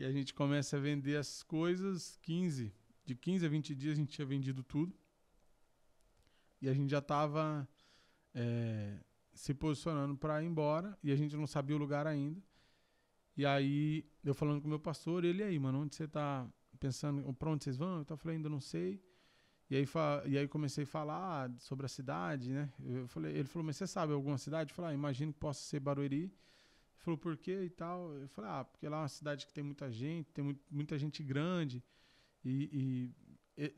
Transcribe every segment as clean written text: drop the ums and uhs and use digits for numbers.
E a gente começa a vender as coisas, de 15 a 20 dias a gente tinha vendido tudo. E a gente já estava se posicionando para ir embora e a gente não sabia o lugar ainda. E aí, eu falando com o meu pastor, ele aí, mano, onde você tá pensando, pra onde vocês vão? Eu falei, ainda não sei. E aí comecei a falar sobre a cidade, né? Ele falou, mas você sabe alguma cidade? Eu falei, imagino que possa ser Barueri. Ele falou, por quê e tal? Eu falei, porque lá é uma cidade que tem muita gente, tem muita gente grande.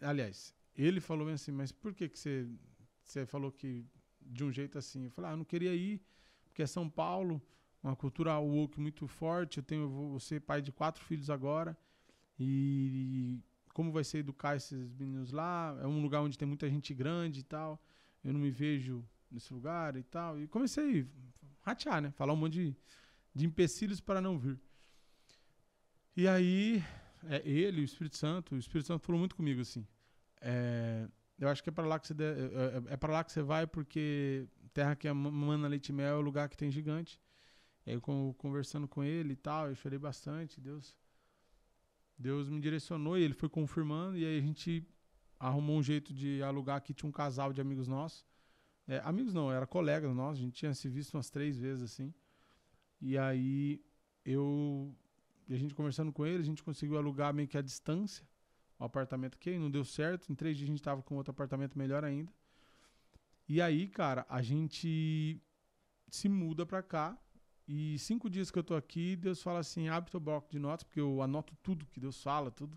Aliás, ele falou assim, mas por que você falou que de um jeito assim? Eu falei, eu não queria ir, porque é São Paulo, uma cultura woke muito forte. Eu vou ser pai de 4 filhos agora. E como vai ser educar esses meninos lá? É um lugar onde tem muita gente grande e tal. Eu não me vejo nesse lugar e tal. E comecei a ratear, né? Falar um monte de empecilhos para não vir. E aí, ele, o Espírito Santo falou muito comigo assim. Eu acho que é para lá que para lá que você vai, porque terra que é mana leite e mel é o lugar que tem gigante. E aí, conversando com ele e tal, eu chorei bastante. Deus me direcionou e ele foi confirmando. E aí a gente arrumou um jeito de alugar. Aqui tinha um casal de amigos nossos. Amigos não, era colegas nossos. A gente tinha se visto umas 3 vezes assim. E aí a gente conversando com ele, a gente conseguiu alugar meio que à distância o apartamento aqui. Não deu certo. Em 3 dias a gente tava com outro apartamento melhor ainda. E aí, cara, a gente se muda pra cá. E 5 dias que eu tô aqui, Deus fala assim, abre teu bloco de notas, porque eu anoto tudo que Deus fala, tudo.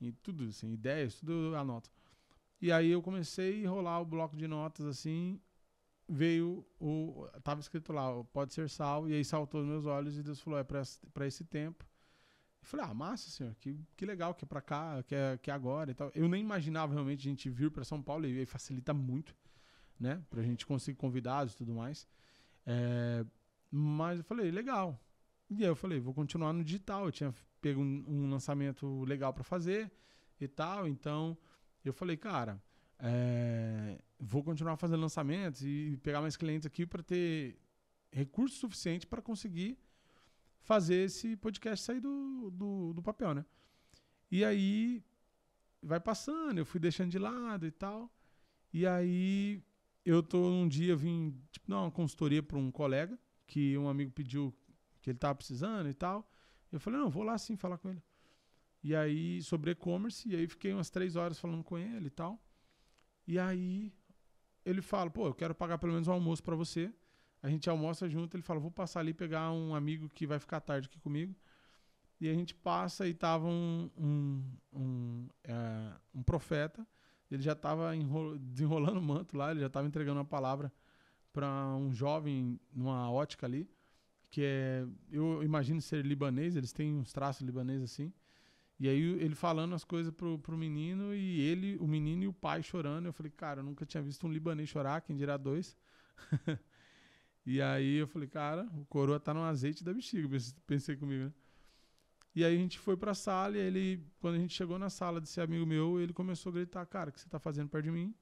E tudo, assim, ideias, tudo eu anoto. E aí eu comecei a enrolar o bloco de notas, assim, tava escrito lá, pode ser sal, e aí saltou nos meus olhos e Deus falou, é pra esse tempo. Eu falei, massa, senhor, que legal, que é pra cá, que é agora e tal. Eu nem imaginava realmente a gente vir pra São Paulo, e aí facilita muito, né, pra gente conseguir convidados e tudo mais. Mas eu falei, legal. E aí eu falei, vou continuar no digital. Eu tinha pego um lançamento legal para fazer e tal. Então eu falei, cara, vou continuar fazendo lançamentos e pegar mais clientes aqui para ter recurso suficiente para conseguir fazer esse podcast sair do papel, né? E aí vai passando, eu fui deixando de lado e tal. E aí um dia vim dar uma consultoria para um colega que um amigo pediu que ele tava precisando e tal. Eu falei, não, vou lá sim falar com ele. E aí, sobre e-commerce, e aí fiquei umas 3 horas falando com ele e tal. E aí, ele fala, eu quero pagar pelo menos um almoço pra você. A gente almoça junto, ele fala, vou passar ali pegar um amigo que vai ficar tarde aqui comigo. E a gente passa e tava um profeta. Ele já tava desenrolando o manto lá, ele já tava entregando uma palavra para um jovem numa ótica ali, eu imagino ser libanês, eles têm uns traços libaneses assim. E aí ele falando as coisas pro menino, e o menino e o pai chorando. Eu falei, cara, eu nunca tinha visto um libanês chorar, quem dirá 2. E aí eu falei, cara, o coroa tá no azeite da bexiga, pensei comigo, né? E aí a gente foi pra sala, e quando a gente chegou na sala desse amigo meu, ele começou a gritar, cara, o que você tá fazendo perto de mim?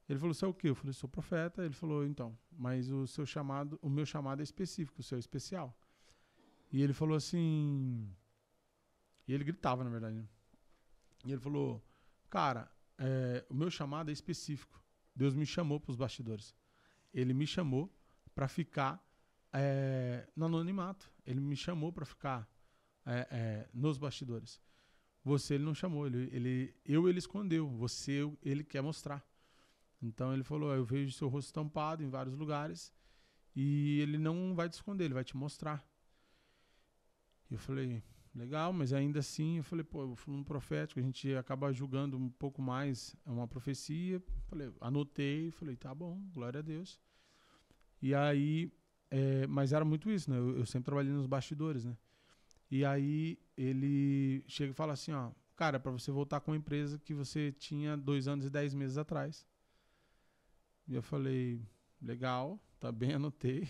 Ele falou, você é o quê? Eu falei, sou profeta. Ele falou, então, mas o meu chamado é específico, o seu é especial. E ele falou assim, e ele gritava, na verdade, né? E ele falou, cara, o meu chamado é específico. Deus me chamou para os bastidores. Ele me chamou para ficar no anonimato. Ele me chamou para ficar nos bastidores. Você ele não chamou, ele escondeu. Você ele quer mostrar. Então ele falou, eu vejo seu rosto estampado em vários lugares e ele não vai te esconder, ele vai te mostrar. E eu falei, legal, mas ainda assim, eu falei, eu fui um profético, a gente acaba julgando um pouco mais uma profecia. Falei, anotei, falei, tá bom, glória a Deus. E aí, mas era muito isso, né? Eu sempre trabalhei nos bastidores, né? E aí ele chega e fala assim, cara, para você voltar com a empresa que você tinha 2 anos e 10 meses atrás. E eu falei, legal, tá bem, anotei.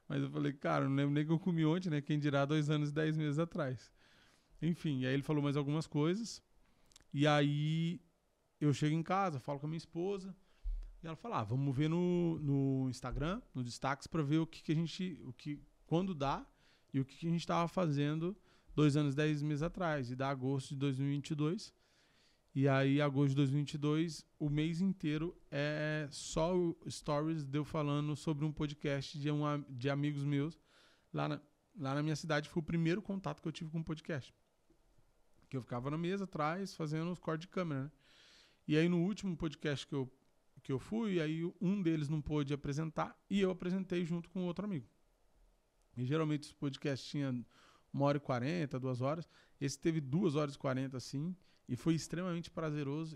Mas eu falei, cara, não lembro nem que eu comi ontem, né? Quem dirá 2 anos e 10 meses atrás. Enfim, e aí ele falou mais algumas coisas. E aí eu chego em casa, falo com a minha esposa. E ela fala, vamos ver no Instagram, nos destaques, pra ver quando dá e o que a gente tava fazendo 2 anos e 10 meses atrás, e dá agosto de 2022. E aí, agosto de 2022, o mês inteiro é só o stories de eu falando sobre um podcast de amigos meus. Lá na minha cidade foi o primeiro contato que eu tive com um podcast. Que eu ficava na mesa atrás fazendo os cortes de câmera, né? E aí no último podcast que eu fui, aí um deles não pôde apresentar e eu apresentei junto com outro amigo. E geralmente os podcasts tinham 1h40, 2 horas. Esse teve 2h40, assim, e foi extremamente prazeroso